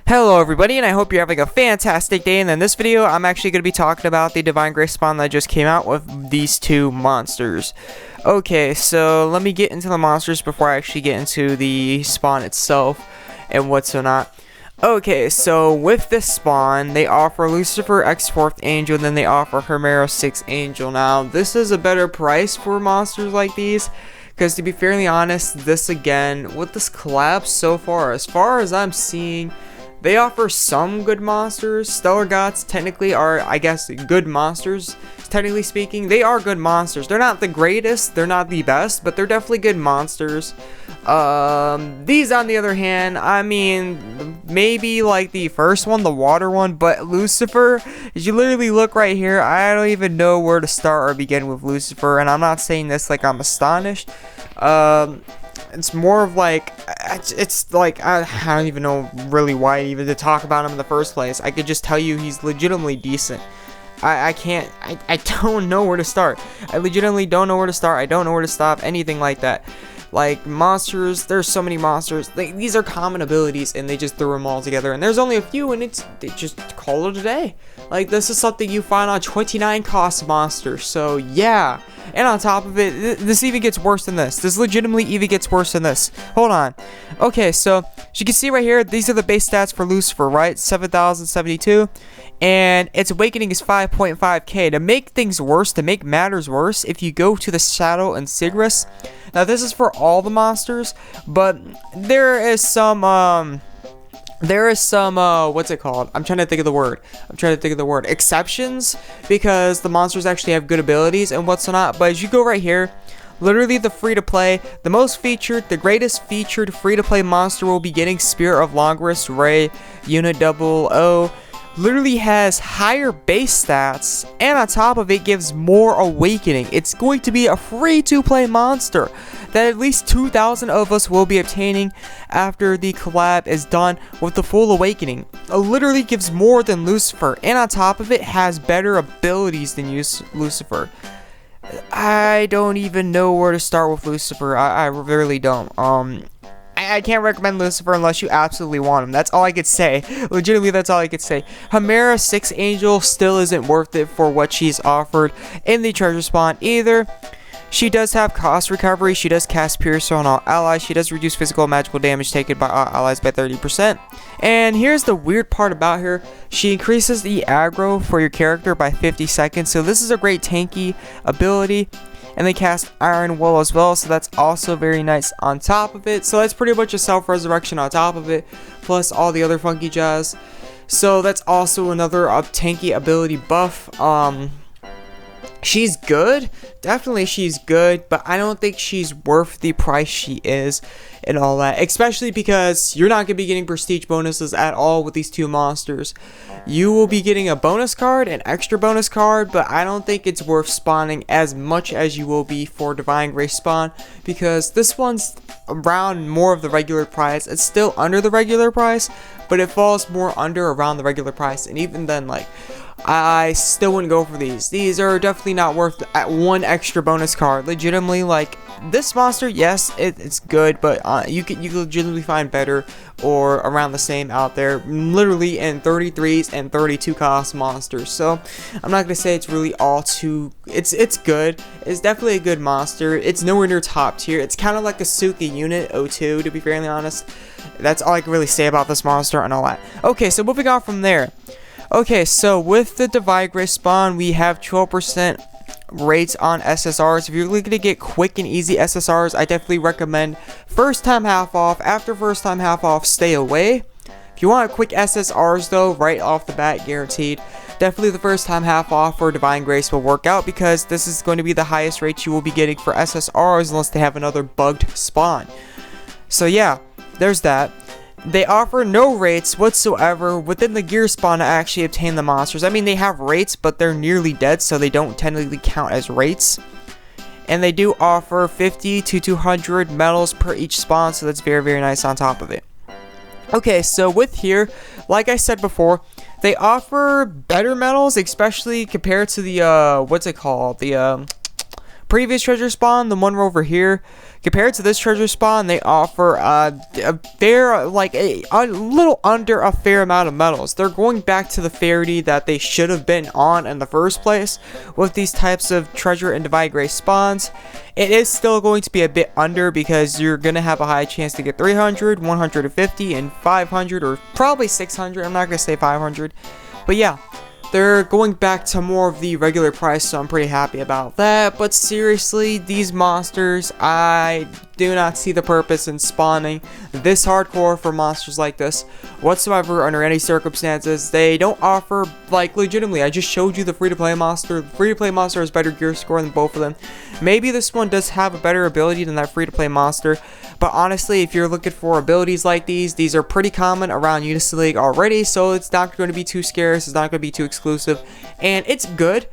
Hello everybody, and I hope you're having a fantastic day. And in this video, I'm actually going to be talking about the Divine Grace spawn that just came out with these two monsters. Okay, so let me get into the monsters before I actually get into the spawn itself and what's or not. Okay, so with this spawn, they offer Lucifer X 4th Angel, and then they offer Hemera 6th Angel. Now, this is a better price for monsters like these, because to be fairly honest, this again, with this collab so far as I'm seeing, they offer some good monsters. Stellar Gods technically are, I guess, good monsters. Technically speaking, they are good monsters. They're not the greatest, they're not the best, but they're definitely good monsters. These on the other hand, I mean, maybe like the first one, the water one, but Lucifer, as you literally look right here, I don't even know where to start or begin with Lucifer, and I'm not saying this like I'm astonished. It's more of like, it's like, I don't even know really why even to talk about him in the first place. I could just tell you he's legitimately decent. I don't know where to start. I legitimately don't know where to start. I don't know where to stop, anything like that. Like, monsters, there's so many monsters. These are common abilities, and they just threw them all together. And there's only a few, and they just call it a day. Like, this is something you find on 29 cost monsters, so yeah. And on top of it, this even gets worse than this. This legitimately even gets worse than this. Hold on. Okay, so, as you can see right here, these are the base stats for Lucifer, right? 7,072. And its awakening is 5.5k. To make things worse, to make matters worse, if you go to the Shadow and Sigris, now this is for all the monsters, but there is some what's it called? I'm trying to think of the word. Exceptions, because the monsters actually have good abilities and what's not. But as you go right here, literally the free-to-play, the most featured, the greatest featured free-to-play monster will be getting Spirit of Longrus Ray Unit 00. Literally has higher base stats, and on top of it gives more awakening. It's going to be a free-to-play monster that at least 2,000 of us will be obtaining after the collab is done with the full awakening. It literally gives more than Lucifer, and on top of it has better abilities than Lucifer. I don't even know where to start with Lucifer. I really don't. I can't recommend Lucifer unless you absolutely want him. That's all I could say. Legitimately, that's all I could say. Hemera 6th Angel still isn't worth it for what she's offered in the treasure spawn either. She does have cost recovery. She does cast Piercer on all allies. She does reduce physical and magical damage taken by all allies by 30%. And here's the weird part about her. She increases the aggro for your character by 50 seconds. So this is a great tanky ability. And they cast Iron Will as well, so that's also very nice on top of it. So that's pretty much a self-resurrection on top of it, plus all the other funky jazz. So that's also another tanky ability buff. She's good, definitely she's good, but I don't think she's worth the price she is and all that, especially because you're not going to be getting prestige bonuses at all with these two monsters. You will be getting a bonus card, an extra bonus card, but I don't think it's worth spawning as much as you will be for Divine Grace spawn, because this one's around more of the regular price. It's still under the regular price, but it falls more under around the regular price, and even then, like, I still wouldn't go for these. These are definitely not worth one extra bonus card. Legitimately, like, this monster, yes, it's good, but you could legitimately find better or around the same out there, literally in 33s and 32 cost monsters. So I'm not gonna say it's really all too. It's good. It's definitely a good monster. It's nowhere near top tier. It's kind of like a Suki Unit 02, to be fairly honest. That's all I can really say about this monster and all that. Okay, so moving on from there. Okay, so with the Divine Grace spawn, we have 12% rates on SSRs. If you're looking to get quick and easy SSRs, I definitely recommend first time half off. After first time half off, stay away. If you want quick SSRs though, right off the bat, guaranteed, definitely the first time half off for Divine Grace will work out, because this is going to be the highest rate you will be getting for SSRs unless they have another bugged spawn. So yeah, there's that. They offer no rates whatsoever within the gear spawn to actually obtain the monsters. I mean, they have rates, but they're nearly dead, so they don't technically count as rates. And they do offer 50 to 200 medals per each spawn, so that's very, very nice on top of it. Okay, so with here, like I said before, they offer better medals, especially compared to the, what's it called? The, previous treasure spawn, the one over here, compared to this treasure spawn, they offer a fair, like a little under a fair amount of medals. They're going back to the parity that they should have been on in the first place with these types of treasure and divine grace spawns. It is still going to be a bit under because you're going to have a high chance to get 300, 150, and 500, or probably 600. I'm not going to say 500. But yeah, they're going back to more of the regular price, so I'm pretty happy about that. But seriously, these monsters, I do not see the purpose in spawning this hardcore for monsters like this whatsoever under any circumstances. They don't offer, like, legitimately, I just showed you the free-to-play monster. The free-to-play monster has better gear score than both of them. Maybe this one does have a better ability than that free-to-play monster, but honestly, if you're looking for abilities like these are pretty common around Unison League already, so it's not going to be too scarce, it's not going to be too exclusive, and it's good.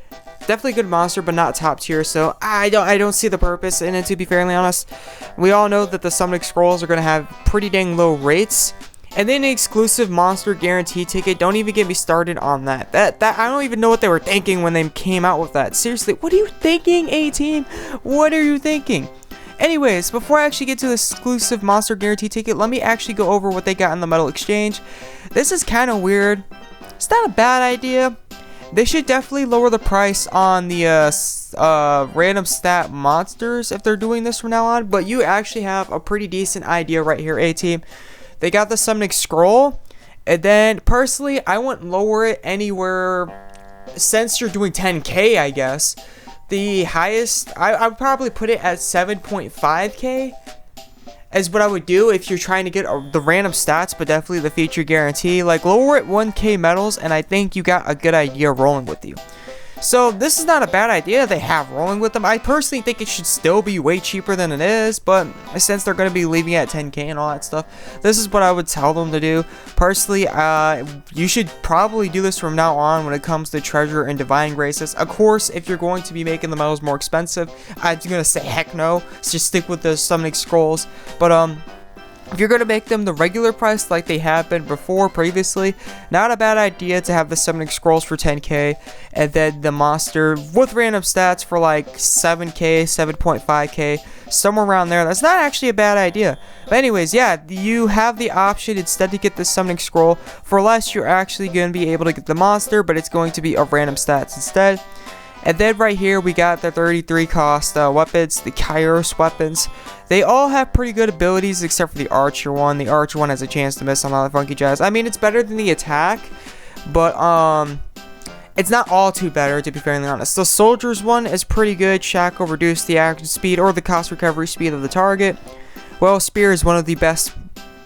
Definitely a good monster, but not top tier, so I don't see the purpose in it, to be fairly honest. We all know that the summoning scrolls are going to have pretty dang low rates. And then the exclusive monster guarantee ticket, don't even get me started on that. That I don't even know what they were thinking when they came out with that. Seriously, what are you thinking, A-Team? What are you thinking? Anyways, before I actually get to the exclusive monster guarantee ticket, let me actually go over what they got in the metal exchange. This is kind of weird. It's not a bad idea. They should definitely lower the price on the random stat monsters if they're doing this from now on. But you actually have a pretty decent idea right here, A-Team. They got the summoning scroll. And then, personally, I wouldn't lower it anywhere since you're doing 10k, I guess. The highest, I would probably put it at 7.5k. Is what I would do if you're trying to get the random stats, but definitely the feature guarantee. Like, lower it 1k medals, and I think you got a good idea rolling with you. So this is not a bad idea they have rolling with them. I personally think it should still be way cheaper than it is, but since they're going to be leaving it at 10k and all that stuff, this is what I would tell them to do. Personally, you should probably do this from now on when it comes to treasure and divine graces. Of course, if you're going to be making the medals more expensive, I'm going to say heck no. Just stick with the summoning scrolls. But if you're going to make them the regular price like they have been before previously, not a bad idea to have the summoning scrolls for 10k and then the monster with random stats for like 7k, 7.5k, somewhere around there. That's not actually a bad idea. But anyways, yeah, you have the option instead to get the summoning scroll. For less, you're actually going to be able to get the monster, but it's going to be of random stats instead. And then right here, we got the 33 cost weapons, the Kairos weapons. They all have pretty good abilities except for the Archer one. The Archer one has a chance to miss on all the funky jazz. I mean, it's better than the attack, but it's not all too better, to be fairly honest. The Soldier's one is pretty good. Shack will reduce the action speed or the cost recovery speed of the target. Well, Spear is one of the best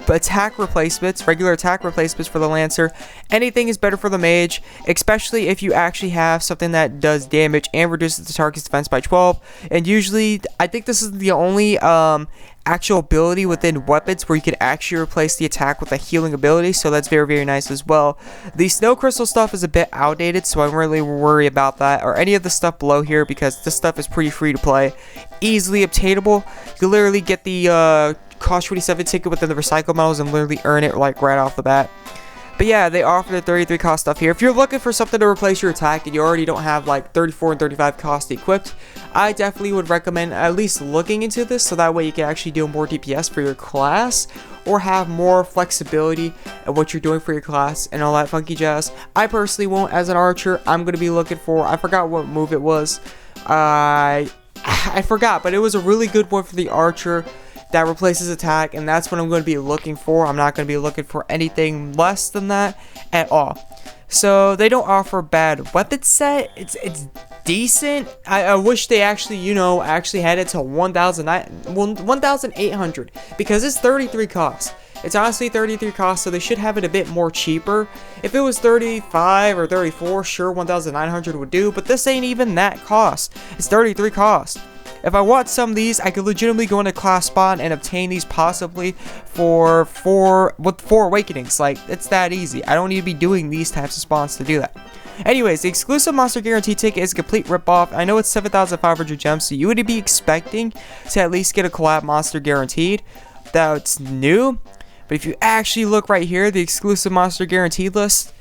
attack replacements, regular attack replacements for the Lancer. Anything is better for the Mage, especially if you actually have something that does damage and reduces the target's defense by 12. And usually, I think this is the only actual ability within weapons where you can actually replace the attack with a healing ability, so that's very, very nice as well. The Snow Crystal stuff is a bit outdated, so I don't really worry about that or any of the stuff below here because this stuff is pretty free to play, easily obtainable. You can literally get the cost 27 ticket within the recycle medals and literally earn it like right off the bat. But yeah, they offer the 33 cost stuff here. If you're looking for something to replace your attack and you already don't have like 34 and 35 cost equipped, I definitely would recommend at least looking into this so that way you can actually do more DPS for your class or have more flexibility at what you're doing for your class and all that funky jazz. I personally won't. As an archer, I'm going to be looking for, I forgot what move it was. I forgot, but it was a really good one for the archer that replaces attack, and that's what I'm going to be looking for. I'm not going to be looking for anything less than that at all. So they don't offer bad weapon set. It's decent. I wish they actually, actually had it to 1,800 because it's 33 costs. It's honestly 33 costs, so they should have it a bit more cheaper. If it was 35 or 34, sure, 1,900 would do, but this ain't even that cost. It's 33 costs. If I want some of these, I could legitimately go into class spawn and obtain these possibly with 4 awakenings. Like, it's that easy. I don't need to be doing these types of spawns to do that. Anyways, the exclusive monster guarantee ticket is a complete ripoff. I know it's 7,500 gems, so you would be expecting to at least get a collab monster guaranteed. That's new. But if you actually look right here, the exclusive monster guaranteed list,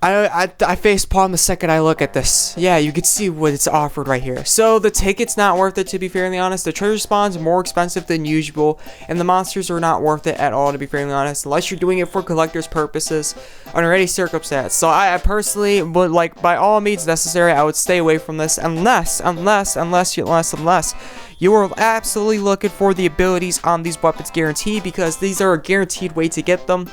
I facepalm the second I look at this. Yeah, you can see what it's offered right here. So the ticket's not worth it, to be fairly honest. The treasure spawn's more expensive than usual, and the monsters are not worth it at all, to be fairly honest, unless you're doing it for collector's purposes under any circumstance. So I personally would, like, by all means necessary, I would stay away from this unless you are absolutely looking for the abilities on these weapons guaranteed, because these are a guaranteed way to get them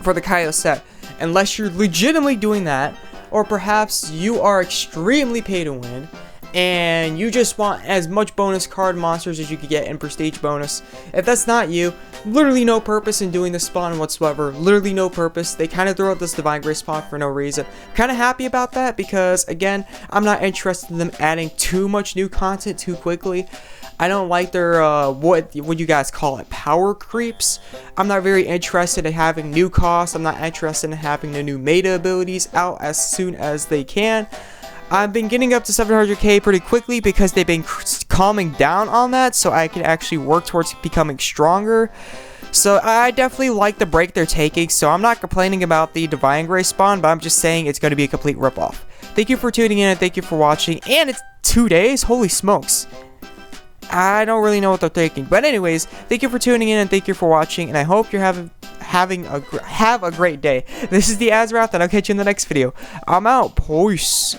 for the Kairos set. Unless you're legitimately doing that, or perhaps you are extremely pay to win and you just want as much bonus card monsters as you could get in prestige bonus. If that's not you, literally no purpose in doing this spawn whatsoever. Literally no purpose. They kind of throw out this Divine Grace spawn for no reason. I'm kind of happy about that because, again, I'm not interested in them adding too much new content too quickly. I don't like their, what you guys call it, power creeps. I'm not very interested in having new costs. I'm not interested in having the new meta abilities out as soon as they can. I've been getting up to 700k pretty quickly because they've been calming down on that, so I can actually work towards becoming stronger. So I definitely like the break they're taking, so I'm not complaining about the Divine Grace spawn, but I'm just saying it's going to be a complete ripoff. Thank you for tuning in, and thank you for watching, and it's 2 days? Holy smokes. I don't really know what they're thinking. But anyways, thank you for tuning in and thank you for watching. And I hope you're having a great day. This is the AzureWrath, and I'll catch you in the next video. I'm out. Peace.